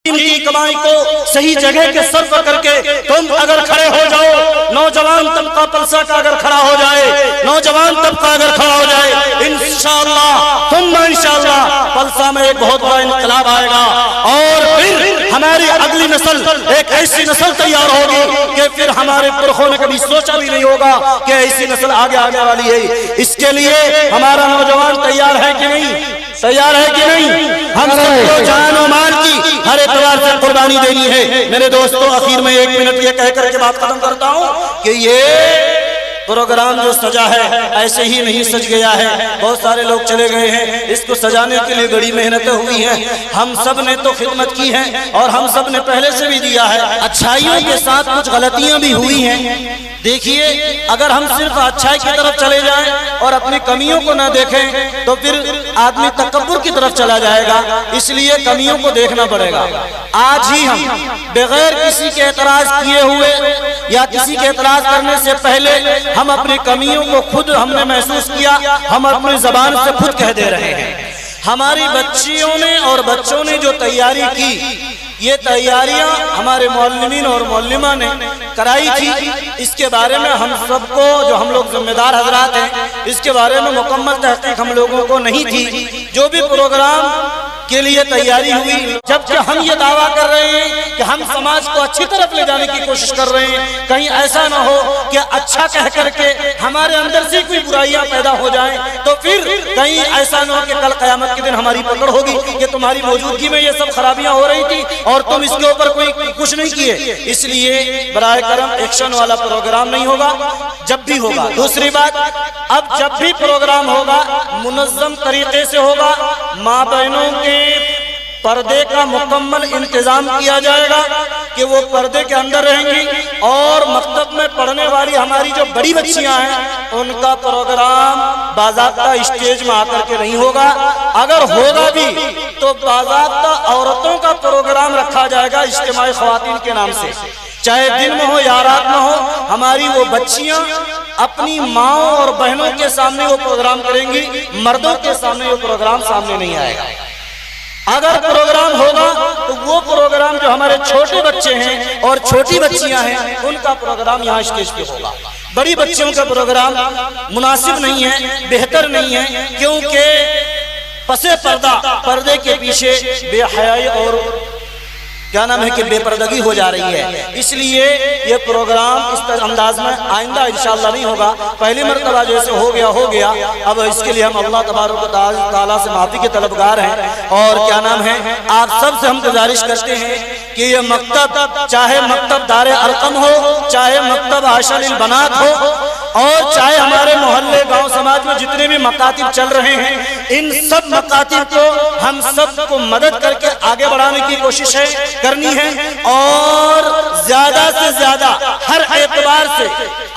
کی کمائی کو صحیح جگہ کے صرف کر کے تم اگر کھڑے ہو جاؤ، نوجوان طبقہ پلسہ کا اگر کھڑا ہو جائے، نوجوان طبقہ اگر کھڑا ہو جائے، انشاءاللہ ثم انشاءاللہ پلسہ میں ایک بہت بڑا انقلاب آئے گا، اور پھر ہماری اگلی نسل ایک ایسی نسل تیار ہوگی کہ پھر ہمارے پرخوں نے کبھی سوچا بھی نہیں ہوگا کہ ایسی نسل آگے آنے والی ہے۔ اس کے لیے ہمارا نوجوان تیار ہے کہ نہیں؟ تیار ہے کہ نہیں؟ ہم سب کو جان و مال کی ہر اعتبار سے قربانی دینی ہے۔ میرے دوستوں، آخر میں 1 منٹ یہ کہہ کر کے بات ختم کرتا ہوں کہ یہ پروگرام جو سجا ہے ایسے ہی نہیں سج گیا ہے، بہت سارے لوگ چلے گئے ہیں، اس کو سجانے کے لیے بڑی محنتیں ہوئی ہیں، ہم سب نے تو خدمت کی ہے اور ہم سب نے پہلے سے بھی دیا ہے، اچھائیوں کے ساتھ کچھ غلطیاں بھی ہوئی ہیں۔ دیکھیے، اگر ہم صرف اچھائی کی طرف چلے جائیں اور اپنی کمیوں کو نہ دیکھیں تو پھر آدمی تکبر کی طرف چلا جائے گا، اس لیے کمیوں کو دیکھنا پڑے گا۔ آج ہی ہم بغیر کسی کے اعتراض کیے ہوئے یا کسی کے اعتراض کرنے سے پہلے ہم اپنی کمیوں کو خود ہم نے محسوس کیا، ہم اپنی زبان سے خود کہہ دے رہے ہیں۔ ہماری بچیوں نے اور بچوں نے جو تیاری کی، یہ تیاریاں ہمارے معلمین اور معلمہ نے کرائی تھی، اس کے بارے میں ہم سب کو، جو ہم لوگ ذمہ دار حضرات ہیں، اس کے بارے میں مکمل تحقیق ہم لوگوں کو نہیں تھی۔ جو بھی پروگرام کے لیے تیاری ہوئی، جبکہ ہم یہ دعویٰ کر رہے ہیں کہ ہم سماج کو اچھی طرف لے جانے کی کوشش کر رہے ہیں، کہیں ایسا نہ ہو کہ اچھا کہہ کر کے ہمارے اندر سے کوئی برائیاں پیدا ہو جائیں، تو پھر کہیں ایسا نہ ہو کہ کل قیامت کے دن ہماری پکڑ ہوگی کہ تمہاری موجودگی میں یہ سب خرابیاں ہو رہی تھی اور تم اس کے اوپر کوئی کچھ نہیں کیے۔ اس لیے براہ کرم ایکشن والا پروگرام نہیں ہوگا، جب بھی ہوگا۔ دوسری بات، اب جب بھی پروگرام ہوگا منظم طریقے سے ہوگا، ماں بہنوں کے پردے کا مکمل انتظام کیا جائے گا کہ وہ پردے کے اندر رہیں گی، اور مکتب میں پڑھنے والی ہماری جو بڑی بچیاں ہیں ان کا پروگرام باضابطہ اسٹیج میں آ کر کے نہیں ہوگا، اگر ہوگا بھی تو باضابطہ عورتوں کا پروگرام رکھا جائے گا اجتماع خواتین کے نام سے، چاہے دن میں ہو یا رات میں ہو، ہماری وہ بچیاں اپنی ماں اور بہنوں کے سامنے وہ پروگرام کریں گی، مردوں کے سامنے وہ پروگرام سامنے نہیں آئے گا۔ اگر پروگرام ہوگا تو وہ پروگرام جو ہمارے چھوٹے بچے ہیں اور چھوٹی بچیاں ہیں ان کا پروگرام یہاں اسٹیج پہ ہوگا۔ بڑی بچیوں کا پروگرام مناسب نہیں ہے، بہتر نہیں ہے، کیونکہ پس پردے کے پیچھے بے حیائی اور کیا نام ہے کہ بے پردگی ہو جا رہی ہے، اس لیے یہ پروگرام اس انداز میں آئندہ انشاءاللہ نہیں ہوگا۔ پہلی مرتبہ جیسے ہو گیا، اب اس کے لیے ہم اللہ تبارک و تعالیٰ سے معافی کے طلبگار ہیں، اور کیا نام ہے آپ سب سے ہم گزارش کرتے ہیں کہ یہ مکتب، چاہے مکتب دار ارقم ہو، چاہے مکتب عائشہ للبنات ہو، اور چاہے ہمارے محلے گاؤں سماج میں جتنے بھی مکاتب چل رہے ہیں، ان سب مکاتب کو ہم سب کو مدد کر کے آگے بڑھانے کی کوشش کرنی ہے، اور زیادہ سے زیادہ ہر اعتبار سے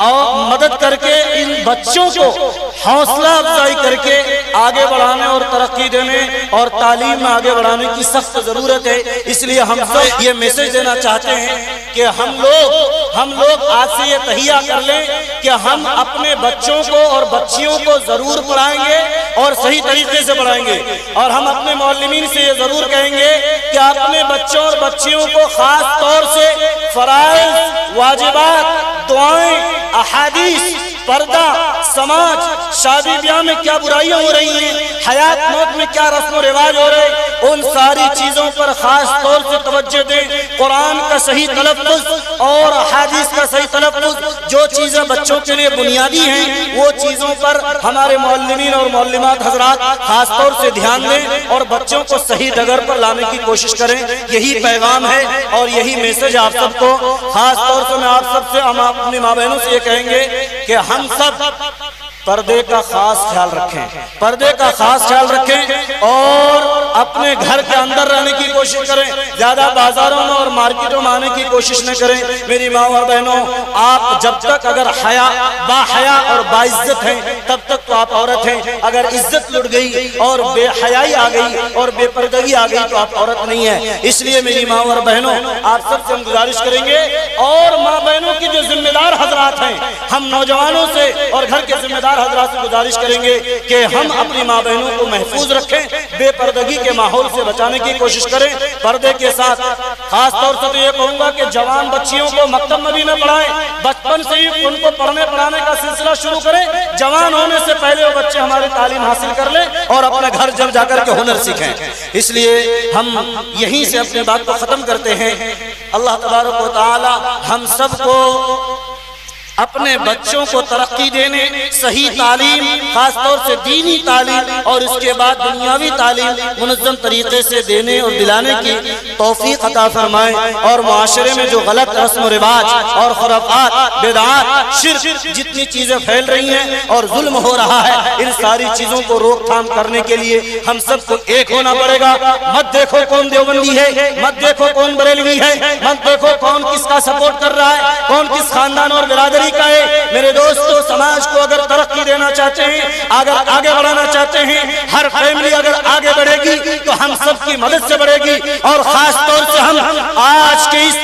اور مدد کر کے ان بچوں کو حوصلہ افزائی کر کے آگے بڑھانے اور ترقی دینے اور تعلیم میں آگے بڑھانے کی سخت ضرورت ہے۔ اس لیے ہم سب یہ میسج دینا چاہتے ہیں کہ ہم لوگ آج سے یہ تہیہ کر لیں کہ ہم اپنے بچوں کو اور بچیوں کو ضرور پڑھائیں گے اور صحیح طریقے سے پڑھائیں گے، اور ہم اپنے معلمین سے یہ ضرور کہیں گے کہ اپنے بچوں اور بچیوں کو خاص طور سے فرائض، واجبات، دعائیں، احادیث، پردہ، سماج، شادی بیاہ میں کیا برائیاں ہو رہی ہیں، حیات موت میں کیا رسم و رواج ہو رہے ہیں، ان ساری چیزوں پر خاص طور سے توجہ دیں۔ قرآن کا صحیح تلفظ اور احادیث کا صحیح تلفظ، جو چیزیں بچوں کے لیے بنیادی ہیں، وہ چیزوں پر ہمارے معلمین اور معلمات حضرات خاص طور سے دھیان دیں اور بچوں کو صحیح ڈگر پر لانے کی کوشش کریں۔ یہی پیغام ہے اور یہی میسج آپ سب کو، خاص طور سے میں آپ سب سے، ہم اپنی ماں بہنوں سے یہ کہیں گے کہ ہم سب پردے کا خاص خیال رکھیں، پردے کا خاص خیال رکھیں، اور اپنے گھر کے اندر رہنے کی کوشش کریں، زیادہ بازاروں میں اور مارکیٹوں میں آنے کی کوشش نہ کریں۔ میری ماں اور بہنوں، آپ جب تک اگر با حیا اور باعزت ہیں تب تک تو آپ عورت ہیں، اگر عزت لٹ گئی اور بے حیائی آ گئی اور بے پردگی آ گئی تو آپ عورت نہیں ہیں۔ اس لیے میری ماں اور بہنوں، آپ سب سے ہم گزارش کریں گے، اور ماں بہنوں کی جو ذمہ دار حضرات ہیں، ہم نوجوانوں سے اور گھر کے ذمہ دار حضرات سے گزارش کریں گے کہ ہم اپنی ماں بہنوں کو محفوظ رکھیں، بے پردگی کے ماحول سے بچانے کی کوشش کریں پردے کے ساتھ. خاص طور سے تو یہ کہوں گا کہ جوان بچیوں کو مکتب نبی میں پڑھائیں, بچپن سے ہی ان کو پڑھنے پڑھانے کا سلسلہ شروع کریں. جوان ہونے سے پہلے وہ بچے ہماری تعلیم حاصل کر لیں اور اپنے گھر جب جا کر کے ہنر سیکھیں. اس لیے ہم یہیں سے اپنی بات کو ختم کرتے ہیں. اللہ تبارک و تعالی ہم سب کو اپنے بچوں کو ترقی دینے, صحیح تعلیم, خاص طور سے دینی تعلیم اور اس کے بعد دنیاوی تعلیم منظم طریقے سے دینے اور دلانے کی توفیق عطا فرمائے. اور معاشرے میں جو غلط رسم و رواج اور خرافات, بدعات, شرک جتنی چیزیں پھیل رہی ہیں اور ظلم ہو رہا ہے, ان ساری چیزوں کو روک تھام کرنے کے لیے ہم سب کو ایک ہونا پڑے گا. مت دیکھو کون دیوبندی ہے, مت دیکھو کون بریلوی ہے, مت دیکھو کون کس کا سپورٹ کر رہا ہے, کون کس خاندان اور برادری کا ہے. میرے دوستو, سماج کو اگر ترقی دینا چاہتے ہیں, اگر آگے بڑھانا چاہتے ہیں, ہر فیملی اگر آگے بڑھے گی تو ہم سب کی مدد سے بڑھے گی. اور خاص طور سے ہم آج کے اس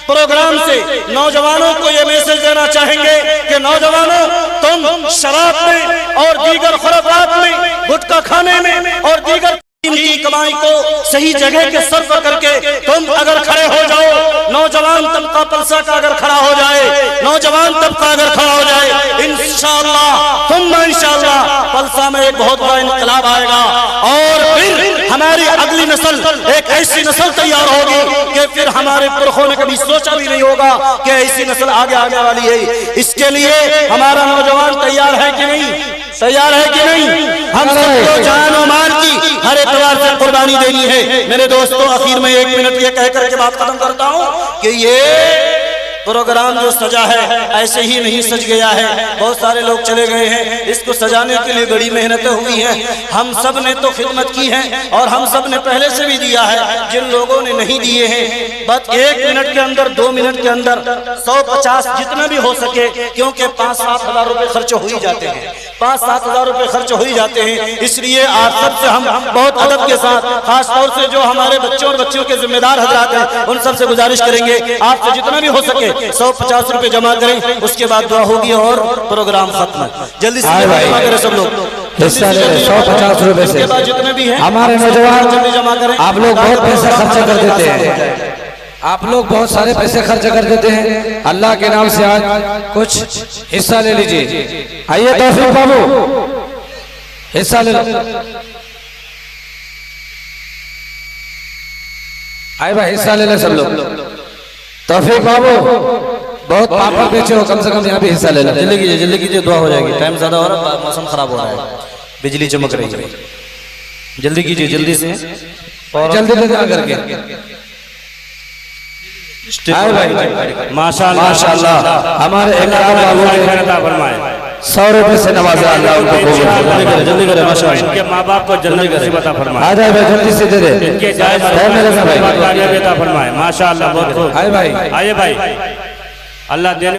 پروگرام سے نوجوانوں کو یہ میسج دینا چاہیں گے کہ نوجوانوں, تم شراب میں اور دیگر خرافات میں, گٹکا کھانے میں اور دیگر کی کمائی کو صحیح جگہ کے صرف کر کے تم اگر کھڑے ہو جاؤ, نوجوان طبقہ پلسا کا اگر کھڑا ہو جائے, نوجوان طبقہ اگر کھڑا ہو جائے, انشاءاللہ ثم انشاءاللہ پلسا میں ایک بہت بڑا انقلاب آئے گا. اور پھر ہماری اگلی نسل ایک ایسی نسل تیار ہوگی کہ پھر ہمارے پرخوں نے کبھی سوچا بھی نہیں ہوگا کہ ایسی نسل آگے آگے والی ہے. اس کے لیے ہمارا نوجوان تیار ہے کہ نہیں, تیار ہے کہ نہیں؟ ہم سب کو جان و مال کی ہر اعتبار سے قربانی دینی ہے. میرے دوستو, آخر میں 1 منٹ یہ کہہ کر کے بات ختم کرتا ہوں کہ یہ پروگرام جو سجا ہے ایسے ہی نہیں سج گیا ہے. بہت سارے لوگ چلے گئے ہیں, اس کو سجانے کے لیے بڑی محنتیں ہوئی ہیں. ہم سب نے تو خدمت کی ہے اور ہم سب نے پہلے سے بھی دیا ہے. جن لوگوں نے نہیں دیے ہیں, بس 1 منٹ کے اندر, 2 منٹ کے اندر 150 جتنا بھی ہو سکے, کیونکہ 5-7 ہزار روپے خرچ ہو ہی جاتے ہیں, 5-7 ہزار روپے خرچ ہو ہی جاتے ہیں. اس لیے آپ سب سے ہم بہت ادب کے ساتھ, خاص طور سے جو ہمارے بچوں اور بچیوں کے ذمہ دار حضرات ہیں, ان سب سے گزارش کریں گے آپ سے جتنا بھی ہو سکے 150 روپے جمع کریں. اس کے بعد دعا ہوگی اور پروگرام ختم. جلدی سے جمع کریں سب لوگ, حصہ لے لیں 150 روپے سے. جتنے بھی ہیں ہمارے نوجوان جلدی جمع کریں. آپ لوگ بہت پیسے خرچ کر دیتے ہیں, آپ لوگ بہت سارے پیسے خرچ کر دیتے ہیں. اللہ کے نام سے آج کچھ حصہ لے لیجئے. آئیے توفیق بابو, حصہ لے لو. آئے بھائی حصہ لے لیں سب لوگ. توفیق بابو بہت پاپڑ بیچے ہو, کم سے کم یہاں بھی حصہ لے لیں. جلدی کیجئے, دعا ہو جائے گی. ٹائم زیادہ ہو رہا ہے, موسم خراب ہو رہا ہے, بجلی چمک رہی ہے. جلدی کیجئے, جلدی سے, جلدی لے کر کے. ماشاءاللہ ہمارے اکرام بابو نے 100 روپے سے نوازا. اللہ ان کو جلدی کرے, ماشاءاللہ ان کے ماں باپ کو جنت نصیب عطا فرمائے. آ جائے بھائی, جلدی سے دے دے. ان کے جائے کامیابی عطا فرمائے. ماشاءاللہ, بہت خوب. آئے بھائی, آئیے بھائی, اللہ دینے